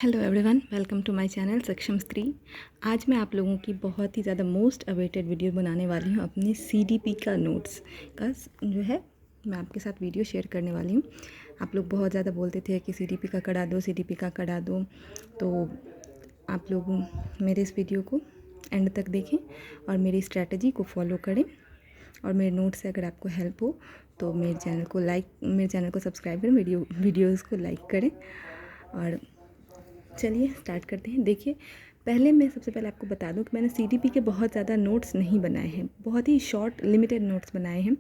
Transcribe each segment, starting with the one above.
Hello everyone, welcome to my channel Saksham Stree. आज मैं आप लोगों की बहुत ही ज़्यादा मोस्ट अवेटेड वीडियो बनाने वाली हूँ। अपनी सीडीपी का नोट्स का जो है मैं आपके साथ वीडियो शेयर करने वाली हूँ। आप लोग बहुत ज़्यादा बोलते थे कि सीडीपी का करा दो, सीडीपी का करा दो। तो आप लोग मेरे इस वीडियो को एंड तक देखें और मेरी स्ट्रैटेजी को फॉलो करें। और मेरे नोट्स से अगर आपको हेल्प हो तो मेरे चैनल को सब्सक्राइब करें, वीडियोज़ को लाइक करें। और चलिए स्टार्ट करते हैं। देखिए, पहले मैं सबसे पहले आपको बता दूं कि मैंने सीडीपी के बहुत ज़्यादा नोट्स नहीं बनाए हैं, बहुत ही शॉर्ट लिमिटेड नोट्स बनाए हैं।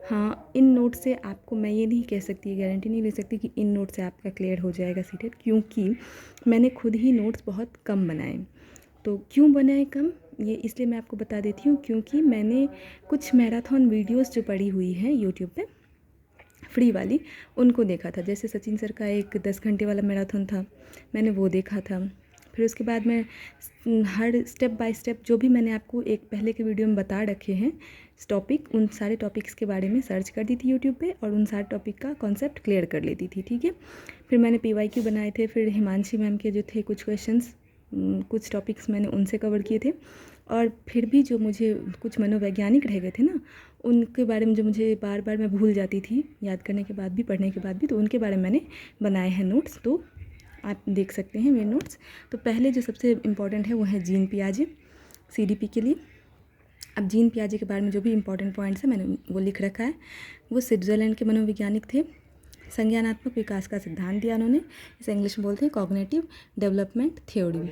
हाँ, इन नोट्स से आपको मैं ये नहीं कह सकती, गारंटी नहीं ले सकती कि इन नोट्स से आपका क्लियर हो जाएगा सीटेट, क्योंकि मैंने खुद ही नोट्स बहुत कम बनाए। तो क्यों बनाए कम, ये इसलिए मैं आपको बता देती हूँ, क्योंकि मैंने कुछ मैराथन वीडियोज़ जो पड़ी हुई हैं यूट्यूब पर फ्री वाली, उनको देखा था। जैसे सचिन सर का एक 10 घंटे वाला मैराथन था, मैंने वो देखा था। फिर उसके बाद मैं हर स्टेप बाय स्टेप जो भी मैंने आपको एक पहले के वीडियो में बता रखे हैं टॉपिक, उन सारे टॉपिक्स के बारे में सर्च कर दी थी यूट्यूब पे और उन सारे टॉपिक का कॉन्सेप्ट क्लियर कर लेती थी। ठीक है, फिर मैंने PYQ बनाए थे। फिर हिमांशी मैम के जो थे कुछ क्वेश्चंस, कुछ टॉपिक्स मैंने उनसे कवर किए थे। और फिर भी जो मुझे कुछ मनोवैज्ञानिक रह गए थे ना, उनके बारे में जो मुझे बार बार मैं भूल जाती थी याद करने के बाद भी, पढ़ने के बाद भी, तो उनके बारे में मैंने बनाए हैं नोट्स। तो आप देख सकते हैं मेरे नोट्स। तो पहले जो सबसे इम्पॉर्टेंट है वो है जीन पियाजे सीडीपी के लिए। अब जीन पियाजे के बारे में जो भी इम्पॉर्टेंट पॉइंट्स है मैंने वो लिख रखा है। वो स्विट्ज़रलैंड के मनोवैज्ञानिक थे। संज्ञानात्मक विकास का सिद्धांत दिया उन्होंने, इसे इंग्लिश में बोलते हैं कॉग्निटिव डेवलपमेंट थ्योरी।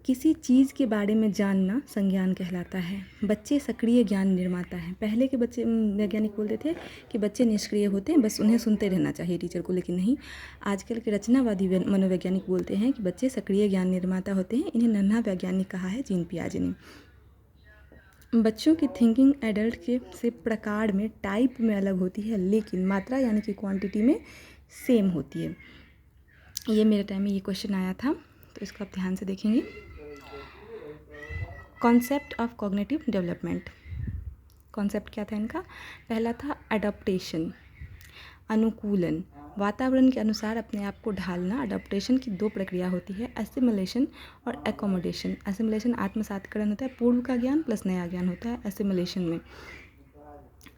किसी चीज़ के बारे में जानना संज्ञान कहलाता है। बच्चे सक्रिय ज्ञान निर्माता हैं। पहले के बच्चे वैज्ञानिक बोलते थे कि बच्चे निष्क्रिय होते हैं, बस उन्हें सुनते रहना चाहिए टीचर को, लेकिन नहीं, आजकल के रचनावादी मनोवैज्ञानिक बोलते हैं कि बच्चे सक्रिय ज्ञान निर्माता होते हैं। इन्हें नन्हा वैज्ञानिक कहा है जीन पियाजे ने। बच्चों की थिंकिंग एडल्ट के से प्रकार में, टाइप में अलग होती है, लेकिन मात्रा यानी कि क्वांटिटी में सेम होती है। ये मेरे टाइम में ये क्वेश्चन आया था, तो इसको आप ध्यान से देखेंगे। Concept of cognitive development, concept क्या था इनका? पहला था अडॉप्टेशन, अनुकूलन, वातावरण के अनुसार अपने आप को ढालना। अडॉप्टेशन की दो प्रक्रिया होती है, असिमुलेशन और एकोमोडेशन। असिमुलेशन आत्मसातकरण होता है, पूर्व का ज्ञान प्लस नया ज्ञान होता है असिमुलेशन में।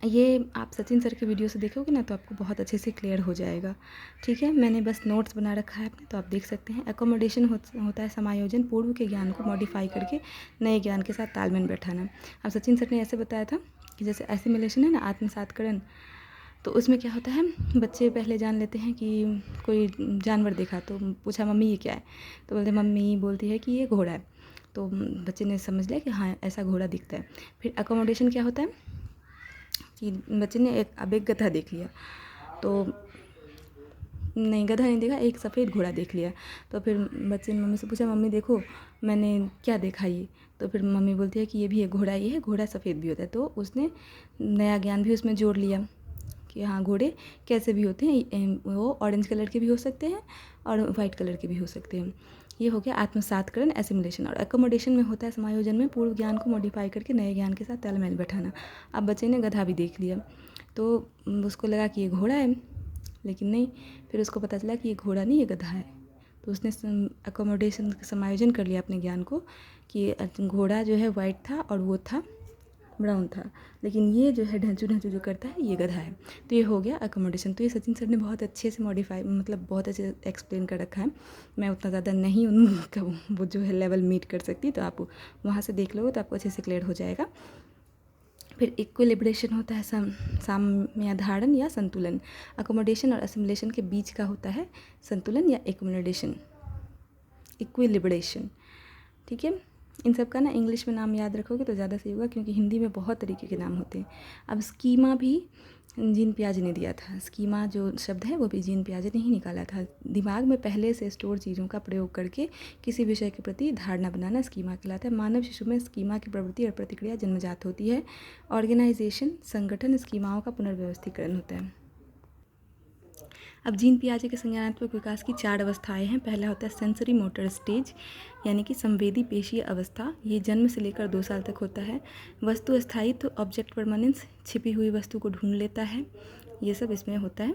ये आप सचिन सर के वीडियो से देखोगे ना तो आपको बहुत अच्छे से क्लियर हो जाएगा। ठीक है, मैंने बस नोट्स बना रखा है अपने, तो आप देख सकते हैं। एकोमोडेशन होता है समायोजन, पूर्व के ज्ञान को मॉडिफाई करके नए ज्ञान के साथ तालमेल बैठाना। अब सचिन सर ने ऐसे बताया था कि जैसे एसिमुलेशन है ना, आत्मसातकरण, तो उसमें क्या होता है, बच्चे पहले जान लेते हैं कि कोई जानवर देखा तो पूछा मम्मी ये क्या है, तो बोलते मम्मी बोलती है कि ये घोड़ा है। तो बच्चे ने समझ लिया कि हाँ ऐसा घोड़ा दिखता है। फिर अकोमोडेशन क्या होता है कि बच्चे ने अब एक गधा देख लिया, तो नहीं, गधा नहीं देखा, एक सफ़ेद घोड़ा देख लिया। तो फिर बच्चे ने मम्मी से पूछा मम्मी देखो मैंने क्या देखा ये, तो फिर मम्मी बोलती है कि ये भी एक घोड़ा, ये है घोड़ा सफ़ेद भी होता है। तो उसने नया ज्ञान भी उसमें जोड़ लिया कि हाँ घोड़े कैसे भी होते हैं, वो ऑरेंज कलर के भी हो सकते हैं और वाइट कलर के भी हो सकते हैं। ये हो गया आत्मसातकरण, एसिमुलेशन। और एकोमोडेशन में होता है समायोजन में, पूर्व ज्ञान को मॉडिफाई करके नए ज्ञान के साथ तालमेल बैठाना। अब बच्चे ने गधा भी देख लिया तो उसको लगा कि ये घोड़ा है, लेकिन नहीं, फिर उसको पता चला कि ये घोड़ा नहीं, ये गधा है। तो उसने एकोमोडेशन समायोजन कर लिया अपने ज्ञान को कि घोड़ा जो है वाइट था और वो था ब्राउन था, लेकिन ये जो है ढंचू ढंचू जो करता है ये गधा है। तो ये हो गया अकोमोडेशन। तो ये सचिन सर ने बहुत अच्छे से मॉडिफाई, मतलब बहुत अच्छे से एक्सप्लेन कर रखा है। मैं उतना ज़्यादा नहीं उनका वो जो है लेवल मीट कर सकती, तो आप वहाँ से देख लोगे तो आपको अच्छे से क्लियर हो जाएगा। फिर इक्विलिब्रेशन होता है साम्य धारण या संतुलन। अकोमोडेशन और असिमुलेशन के बीच का होता है संतुलन या इक्विलिब्रेशन, इक्विलिब्रेशन। ठीक है, इन सब का ना इंग्लिश में नाम याद रखोगे तो ज़्यादा सही होगा, क्योंकि हिंदी में बहुत तरीके के नाम होते हैं। अब स्कीमा भी जीन पियाजे ने दिया था। स्कीमा जो शब्द है वो भी जीन पियाजे ने ही निकाला था। दिमाग में पहले से स्टोर चीज़ों का प्रयोग करके किसी विषय के प्रति धारणा बनाना स्कीमा कहलाता है। मानव शिशु में स्कीमा की प्रवृत्ति और प्रतिक्रिया जन्मजात होती है। ऑर्गेनाइजेशन, संगठन, स्कीमाओं का पुनर्व्यवस्थीकरण होता है। अब जीन पियाजे के संज्ञानात्मक विकास की 4 अवस्थाएं हैं। पहला होता है सेंसरी मोटर स्टेज, यानी कि संवेदी पेशीय अवस्था। ये जन्म से लेकर 2 साल तक होता है। वस्तु स्थायित्व, ऑब्जेक्ट परमानेंस, छिपी हुई वस्तु को ढूंढ लेता है, ये सब इसमें होता है।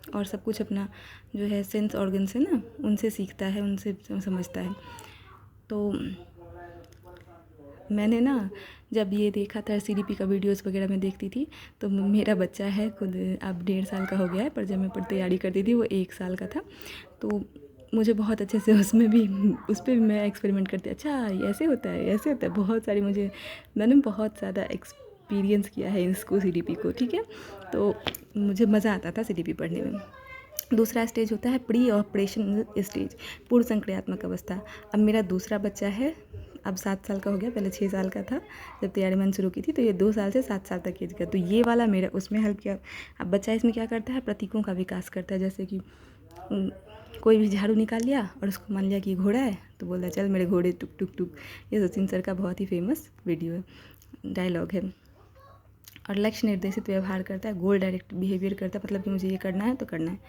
और सब कुछ अपना जो है सेंस ऑर्गन से ना उनसे सीखता है, उनसे समझता है। तो मैंने ना जब ये देखा था CDP का वीडियोस वगैरह मैं देखती थी, तो मेरा बच्चा है खुद अब 1.5 साल का हो गया है, पर जब मैं तैयारी करती थी वो 1 साल का था। तो मुझे बहुत अच्छे से उसमें भी उस पर भी मैं एक्सपेरिमेंट करती, अच्छा ये ऐसे होता है, ऐसे होता है, बहुत सारी मैंने बहुत ज़्यादा एक्सपीरियंस किया है इसको CDP को, ठीक है। तो मुझे मज़ा आता था CDP पढ़ने में। दूसरा स्टेज होता है प्री ऑपरेशनल स्टेज, पूर्व संक्रियात्मक अवस्था। अब मेरा दूसरा बच्चा है, अब 7 साल का हो गया, पहले 6 साल का था जब तैयारी मैंने शुरू की थी, तो ये 2 साल से 7 साल तक एज का। तो ये वाला मेरा उसमें हेल्प किया। अब बच्चा इसमें क्या करता है, प्रतीकों का विकास करता है। जैसे कि कोई भी झाड़ू निकाल लिया और उसको मान लिया कि घोड़ा है, तो बोला चल मेरे घोड़े टुक टुक टुक। ये सचिन सर का बहुत ही फेमस वीडियो है, डायलॉग है। और लक्ष्य निर्देशित व्यवहार करता है, गोल डायरेक्ट बिहेवियर करता है, मतलब कि मुझे ये करना है तो करना है।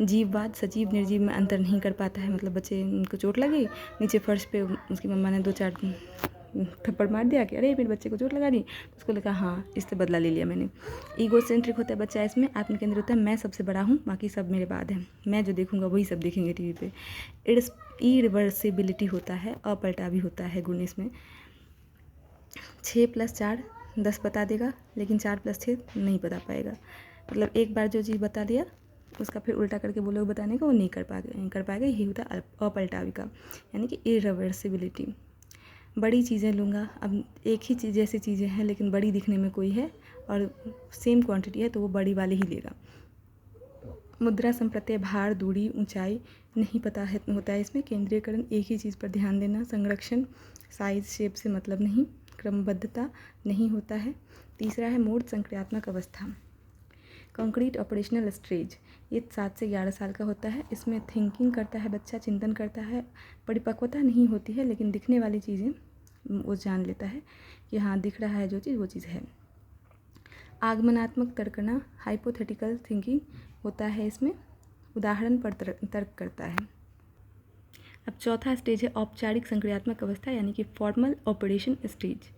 जीववाद, सजीव निर्जीव में अंतर नहीं कर पाता है, मतलब बच्चे उनको चोट लगी, नीचे फर्श पे उसकी मम्मा ने 2-4 थप्पड़ मार दिया कि अरे मेरे बच्चे को चोट लगा दी, तो उसको लगा हाँ इससे बदला ले लिया मैंने। ईगो सेंट्रिक होता है बच्चा, इसमें आत्मकेंद्रित होता है, मैं सबसे बड़ा हूँ, बाकी सब मेरे बाद हैं, मैं जो देखूंगा वही सब देखेंगे टीवी पे। इरिवर्सिबिलिटी होता है, अपलटा भी होता है गुण इसमें। 6 + 4 10 बता देगा, लेकिन 4 + 6 नहीं बता पाएगा। मतलब एक बार जो चीज़ बता दिया उसका फिर उल्टा करके बोलोगे बताने का, वो नहीं कर पाएगा। यही होता है अपलटावी का, यानी कि इरिवर्सिबिलिटी। बड़ी चीज़ें लूँगा, अब एक ही चीज़ जैसी चीज़ें हैं लेकिन बड़ी दिखने में कोई है और सेम क्वांटिटी है, तो वो बड़ी वाली ही लेगा। मुद्रा संप्रत्यय, भार, दूरी, ऊंचाई नहीं पता है होता है इसमें। केंद्रीयकरण, एक ही चीज़ पर ध्यान देना। संरक्षण, साइज शेप से मतलब नहीं। क्रमबद्धता नहीं होता है। तीसरा है मूर्त संक्रियात्मक अवस्था, कंक्रीट ऑपरेशनल स्टेज। ये 7 से 11 साल का होता है। इसमें थिंकिंग करता है बच्चा, चिंतन करता है, परिपक्वता नहीं होती है, लेकिन दिखने वाली चीज़ें वो जान लेता है कि हाँ दिख रहा है जो चीज़ वो चीज़ है। आगमनात्मक तर्कना, हाइपोथेटिकल थिंकिंग होता है इसमें, उदाहरण पर तर्क करता है। अब चौथा स्टेज है औपचारिक संक्रियात्मक अवस्था, यानी कि फॉर्मल ऑपरेशन स्टेज।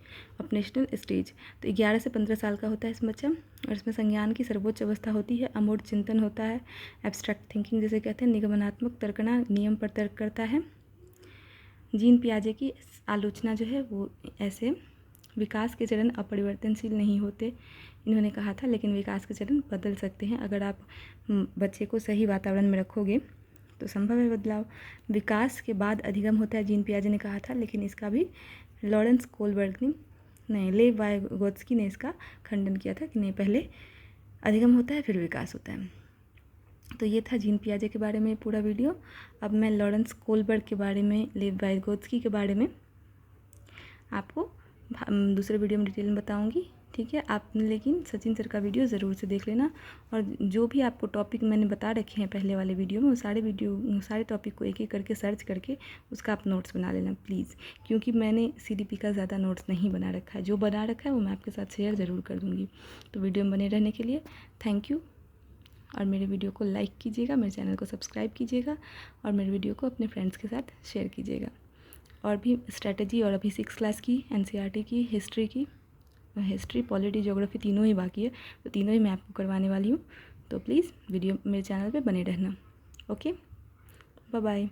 तो 11 से 15 साल का होता है इस बच्चा, और इसमें संज्ञान की सर्वोच्च अवस्था होती है। अमूर्त चिंतन होता है, एब्स्ट्रैक्ट थिंकिंग जिसे कहते हैं। निगमनात्मक तर्कना, नियम पर तर्क करता है। जीन पियाजे की आलोचना जो है वो ऐसे, विकास के चरण अपरिवर्तनशील नहीं होते, इन्होंने कहा था, लेकिन विकास के चरण बदल सकते हैं। अगर आप बच्चे को सही वातावरण में रखोगे तो संभव है बदलाव। विकास के बाद अधिगम होता है, जीन पियाजे ने कहा था, लेकिन इसका भी लॉरेंस कोलबर्ग ने, नहीं, लेव वाइगोत्स्की ने इसका खंडन किया था कि नहीं, पहले अधिगम होता है फिर विकास होता है। तो ये था जीन पियाजे के बारे में पूरा वीडियो। अब मैं लॉरेंस कोलबर्ग के बारे में, लेव वाइगोत्स्की के बारे में आपको दूसरे वीडियो में डिटेल में बताऊंगी, ठीक है। आप लेकिन सचिन सर का वीडियो ज़रूर से देख लेना, और जो भी आपको टॉपिक मैंने बता रखे हैं पहले वाले वीडियो में, वो सारे टॉपिक को एक एक करके सर्च करके उसका आप नोट्स बना लेना प्लीज़, क्योंकि मैंने CDP का ज़्यादा नोट्स नहीं बना रखा है। जो बना रखा है वो मैं आपके साथ शेयर ज़रूर कर दूँगी। तो वीडियो में बने रहने के लिए थैंक यू, और मेरे वीडियो को लाइक कीजिएगा, मेरे चैनल को सब्सक्राइब कीजिएगा, और मेरे वीडियो को अपने फ्रेंड्स के साथ शेयर कीजिएगा। और भी स्ट्रैटेजी, और अभी 6 क्लास की NCERT की हिस्ट्री, पॉलिटी, ज्योग्राफी तीनों ही बाकी है, तो तीनों ही मैं आपको करवाने वाली हूँ। तो प्लीज़ वीडियो मेरे चैनल पे बने रहना। Okay, bye bye.